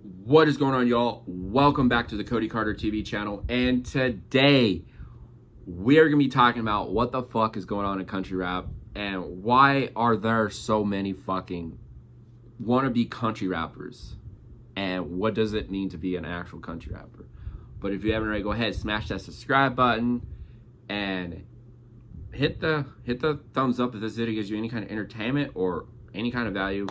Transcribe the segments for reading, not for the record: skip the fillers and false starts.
What is going on, y'all? Welcome back to the Cody Carter TV channel. And today, we are going to be talking about what the fuck is going on in country rap and why are there so many fucking wannabe country rappers and what does it mean to be an actual country rapper. But if you haven't already, go ahead, smash that subscribe button and hit the thumbs up if this video gives you any kind of entertainment or any kind of value,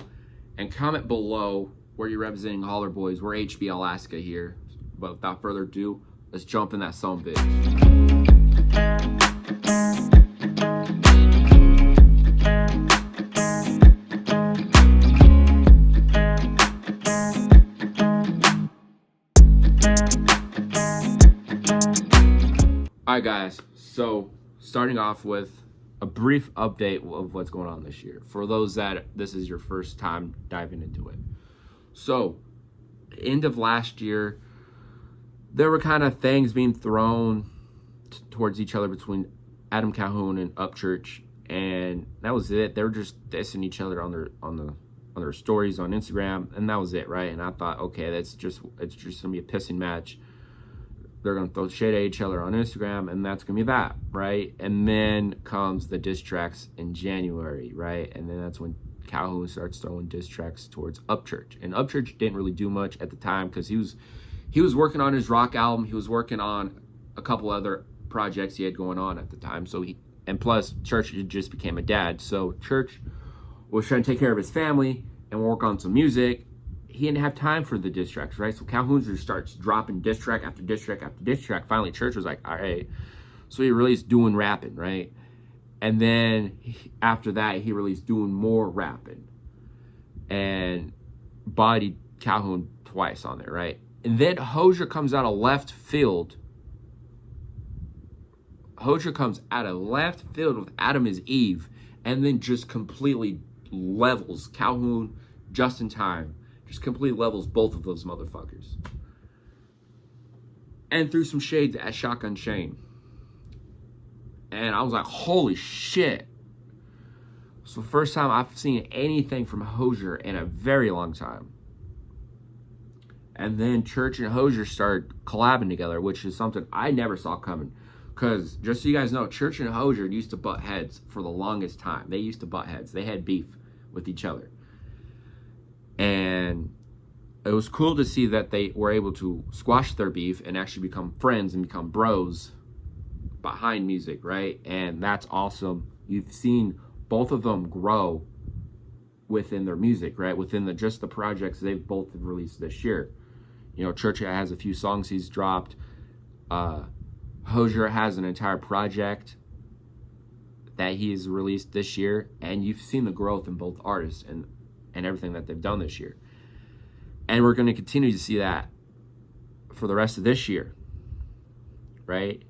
and comment below where you're representing Holler Boys. We're HB Alaska here. But without further ado, let's jump in that son bitch. Alright guys, so starting off with a brief update of what's going on this year. For those that this is your first time diving into it. So, end of last year, there were kind of things being thrown towards each other between Adam Calhoun and Upchurch, and that was it. They were just dissing each other on their stories on Instagram, and that was it, right? And I thought, okay, it's just gonna be a pissing match. They're gonna throw shade at each other on Instagram, and that's gonna be that, right? And then comes the diss tracks in January, right? And then that's when Calhoun starts throwing diss tracks towards Upchurch, and Upchurch didn't really do much at the time because he was working on his rock album. He was working on a couple other projects he had going on at the time. So and plus Church just became a dad, so Church was trying to take care of his family and work on some music. He didn't have time for the diss tracks, right? So Calhoun just starts dropping diss track after diss track after diss track. Finally, Church was like, all right. So he released Doing Rapping, right? And then after that, he released Doing More Rapping and bodied Calhoun twice on there, right? And then Hozier comes out of left field. Hozier comes out of left field with Adam is Eve and then just completely levels Calhoun just in time. Just completely levels both of those motherfuckers. And threw some shades at Shotgun Shane. And I was like, holy shit. So first time I've seen anything from Hozier in a very long time. And then Church and Hozier started collabing together, which is something I never saw coming. Because, just so you guys know, Church and Hozier used to butt heads for the longest time. They used to butt heads. They had beef with each other. And it was cool to see that they were able to squash their beef and actually become friends and become bros behind music, right? And that's awesome. You've seen both of them grow within their music, right? Within just the projects they've both released this year. You know, Church has a few songs he's dropped. Hozier has an entire project that he's released this year, and you've seen the growth in both artists and everything that they've done this year. And we're going to continue to see that for the rest of this year, right?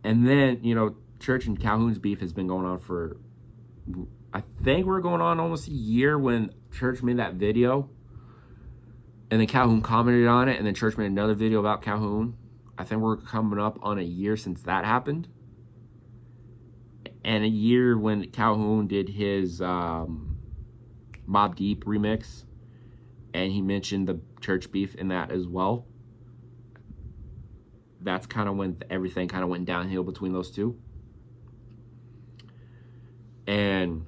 And then, you know, Church and Calhoun's beef has been going on for, I think we're going on almost a year when Church made that video. And then Calhoun commented on it, and then Church made another video about Calhoun. I think we're coming up on a year since that happened. And a year when Calhoun did his Mobb Deep remix. And he mentioned the Church beef in that as well. That's kind of when everything kind of went downhill between those two. And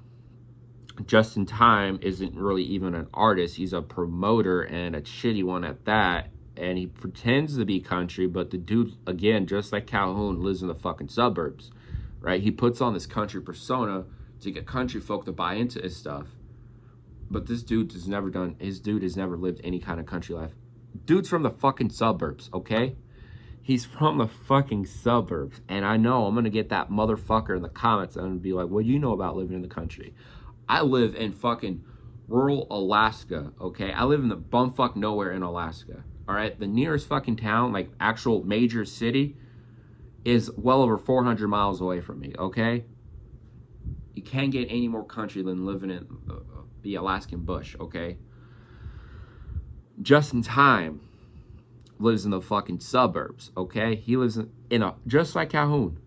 Just in Time isn't really even an artist. He's a promoter, and a shitty one at that. And he pretends to be country, but the dude, again, just like Calhoun, lives in the fucking suburbs, right? He puts on this country persona to get country folk to buy into his stuff. But this dude has never lived any kind of country life. Dude's from the fucking suburbs, okay? He's from the fucking suburbs. And I know I'm going to get that motherfucker in the comments. I'm going to be like, what do you know about living in the country? I live in fucking rural Alaska, okay? I live in the bumfuck nowhere in Alaska, all right? The nearest fucking town, like actual major city, is well over 400 miles away from me, okay? You can't get any more country than living in the Alaskan bush, okay? Just in Time lives in the fucking suburbs, okay? He lives in a, just like Calhoun,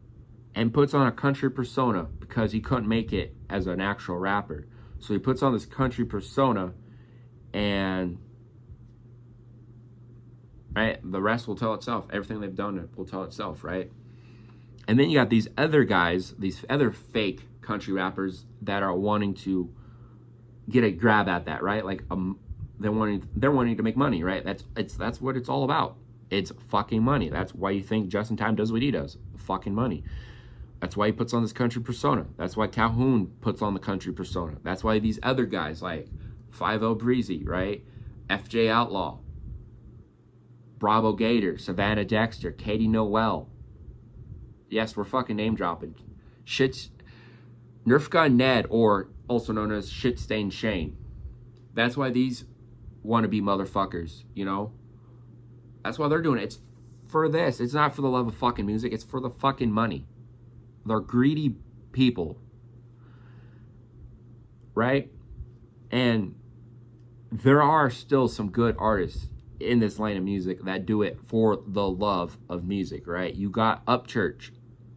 and puts on a country persona because he couldn't make it as an actual rapper. So he puts on this country persona, and right? The rest will tell itself. Everything they've done will tell itself, right? And then you got these other guys, these other fake country rappers that are wanting to get a grab at that, right? Like they're wanting to make money, right? That's what it's all about. It's fucking money. That's why you think Just in Time does what he does. Fucking money. That's why he puts on this country persona. That's why Calhoun puts on the country persona. That's why these other guys like 5-0 Breezy, right? FJ Outlaw, Bravo Gator, Savannah Dexter, Katie Noel. Yes, we're fucking name dropping. Nerf Gun Ned, or also known as Shit Stain Shane. That's why these wannabe motherfuckers, you know? That's why they're doing it. It's for this. It's not for the love of fucking music. It's for the fucking money. They're greedy people. Right? And there are still some good artists in this lane of music that do it for the love of music, right? You got Upchurch.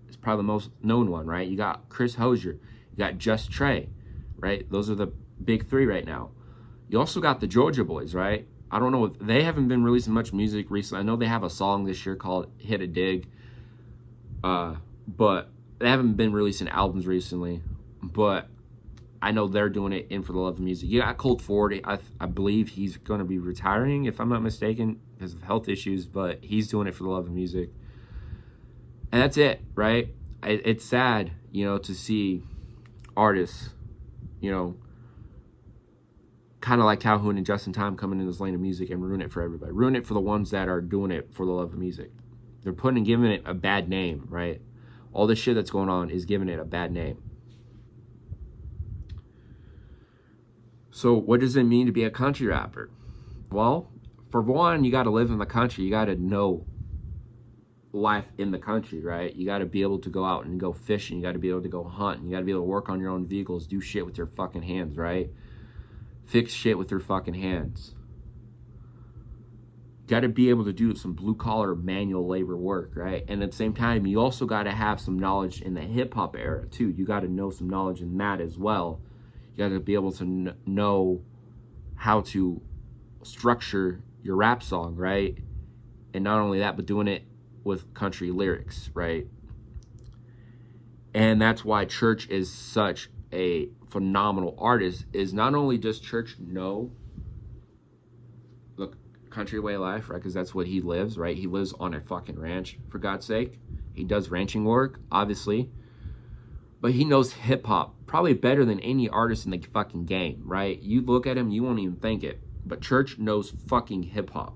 It's probably the most known one, right? You got Chris Hosier. You got Just Trey, right? Those are the big three right now. You also got the Georgia Boys, right? I don't know if they haven't been releasing much music recently. I know they have a song this year called Hit a Dig. But they haven't been releasing albums recently. But I know they're doing it in for the love of music. You got Colt Ford. I believe he's going to be retiring, if I'm not mistaken, because of health issues. But he's doing it for the love of music. And that's it, right? It's sad, you know, to see artists, you know, kind of like Calhoun and Just in Time coming in this lane of music and ruin it for everybody. Ruin it for the ones that are doing it for the love of music. They're giving it a bad name, right? All this shit that's going on is giving it a bad name. So what does it mean to be a country rapper? Well, for one, you got to live in the country. You got to know life in the country, right? You got to be able to go out and go fishing. You got to be able to go hunt. You got to be able to work on your own vehicles, do shit with your fucking hands, right? Fix shit with your fucking hands. Got to be able to do some blue-collar manual labor work, right? And at the same time, you also got to have some knowledge in the hip-hop era, too. You got to know some knowledge in that as well. You got to be able to know how to structure your rap song, right? And not only that, but doing it with country lyrics, right? And that's why Church is such a phenomenal artist. Is not only does Church know the country way of life, right? Because that's what he lives, right? He lives on a fucking ranch, for God's sake. He does ranching work, obviously. But he knows hip-hop probably better than any artist in the fucking game, right? You look at him, you won't even think it. But Church knows fucking hip-hop.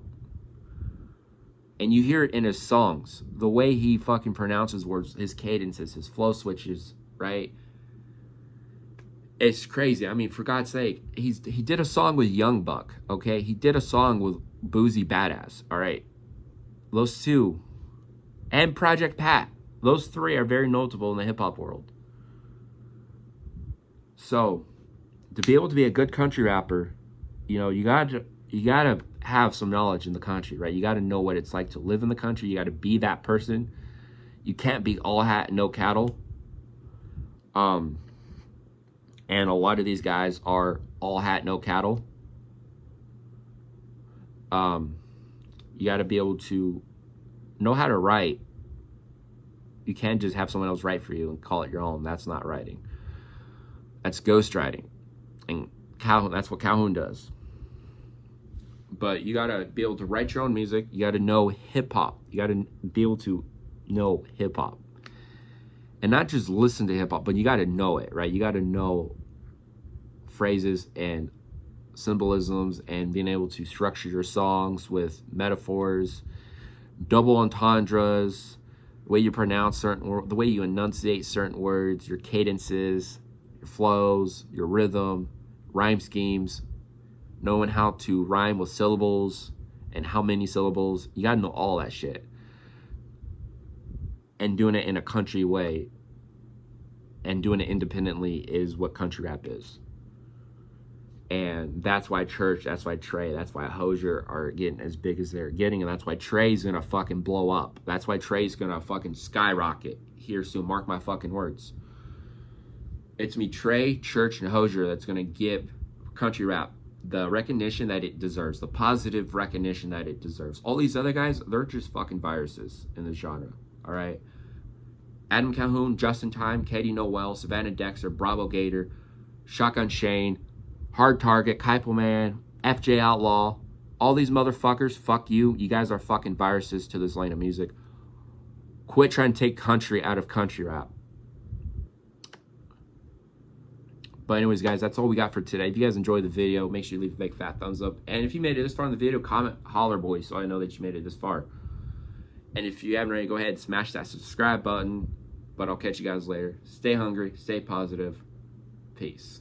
And you hear it in his songs. The way he fucking pronounces words, his cadences, his flow switches, right? It's crazy. I mean, for God's sake, he did a song with Young Buck, okay? He did a song with Boozy Badass, all right? Those two. And Project Pat. Those three are very notable in the hip-hop world. So, to be able to be a good country rapper, you know, you gotta have some knowledge in the country, right? You gotta know what it's like to live in the country. You gotta be that person. You can't be all hat, no cattle. And a lot of these guys are all hat, no cattle. You gotta be able to know how to write. You can't just have someone else write for you and call it your own. That's not writing. That's ghostwriting. And Calhoun, that's what Calhoun does. But you gotta be able to write your own music. You gotta know hip-hop. You gotta be able to know hip-hop. And not just listen to hip-hop, but you gotta know it, right? You gotta know phrases and symbolisms and being able to structure your songs with metaphors, double entendres, the way you pronounce certain words, the way you enunciate certain words, your cadences, your flows, your rhythm, rhyme schemes, knowing how to rhyme with syllables and how many syllables. You gotta know all that shit. And doing it in a country way and doing it independently is what country rap is. And that's why Church, that's why Trey, that's why Hosier are getting as big as they're getting, and that's why Trey's gonna fucking blow up. That's why Trey's gonna fucking skyrocket here soon. Mark my fucking words. It's me, Trey, Church, and Hosier that's gonna give country rap the recognition that it deserves, the positive recognition that it deserves. All these other guys, they're just fucking viruses in the genre, all right? Adam Calhoun, Justin Time, Katie Noel, Savannah Dexter, Bravo Gator, Shotgun Shane, Hard Target, Kaipo Man, FJ Outlaw, all these motherfuckers, fuck you. You guys are fucking viruses to this lane of music. Quit trying to take country out of country rap. But anyways, guys, that's all we got for today. If you guys enjoyed the video, make sure you leave a big fat thumbs up. And if you made it this far in the video, comment holler boy so I know that you made it this far. And if you haven't already, go ahead and smash that subscribe button. But I'll catch you guys later. Stay hungry, stay positive. Peace.